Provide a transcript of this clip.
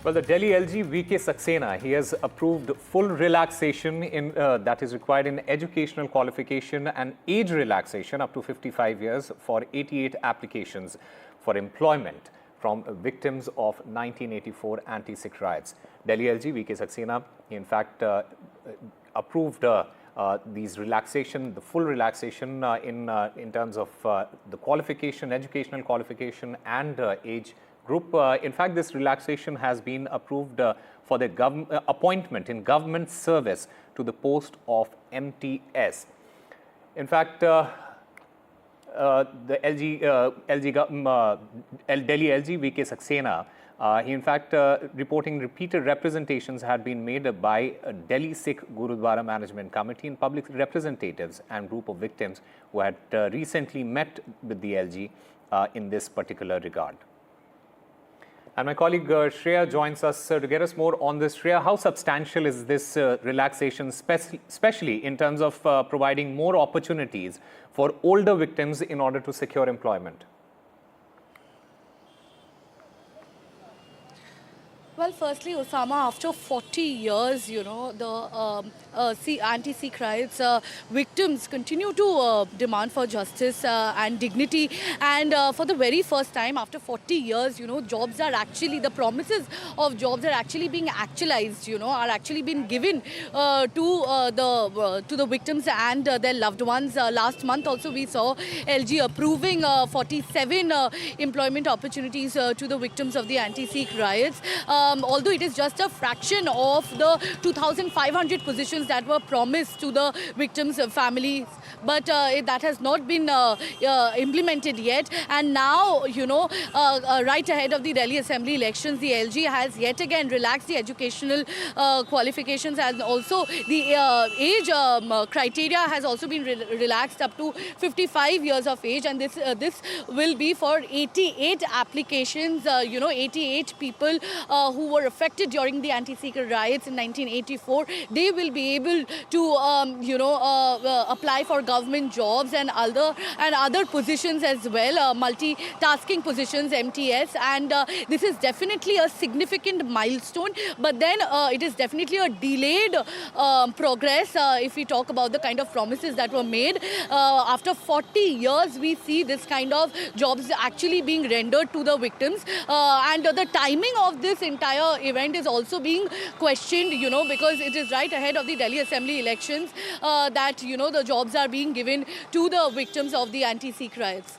Well, the Delhi LG VK Saxena, he has approved full relaxation in that is required in educational qualification and age relaxation up to 55 years for 88 applications for employment from victims of 1984 anti-Sikh riots. Delhi LG VK Saxena, he in fact approved these relaxation, the full relaxation in terms of the qualification, educational qualification and age group. In fact, this relaxation has been approved for the appointment in government service to the post of MTS. In fact, the Delhi LG VK Saxena, he in fact reporting repeated representations had been made by Delhi Sikh Gurudwara Management Committee and public representatives and group of victims who had recently met with the LG in this particular regard. And my colleague Shreya joins us to get us more on this. Shreya, how substantial is this relaxation, especially in terms of providing more opportunities for older victims in order to secure employment? Well, firstly, Osama, after 40 years, the anti-Sikh riots victims continue to demand for justice and dignity. And for the very first time, after 40 years, jobs are actually, the promises of jobs are actually being actualized, are actually being given to the victims and their loved ones. Last month also we saw LG approving 47 employment opportunities to the victims of the anti-Sikh riots. Although it is just a fraction of the 2,500 positions that were promised to the victims' families, but that has not been implemented yet. And now, right ahead of the Delhi Assembly elections, the LG has yet again relaxed the educational qualifications, and also the age criteria has also been relaxed up to 55 years of age, and this will be for 88 applications. 88 people who were affected during the anti-Sikh riots in 1984. They will be able to, apply for government jobs and other positions as well, multitasking positions, MTS. And this is definitely a significant milestone. But then it is definitely a delayed progress if we talk about the kind of promises that were made. After 40 years, we see this kind of jobs actually being rendered to the victims. And the timing of this entire event is also being questioned, because it is right ahead of the Delhi Assembly elections that, the jobs are being given to the victims of the anti-Sikh riots.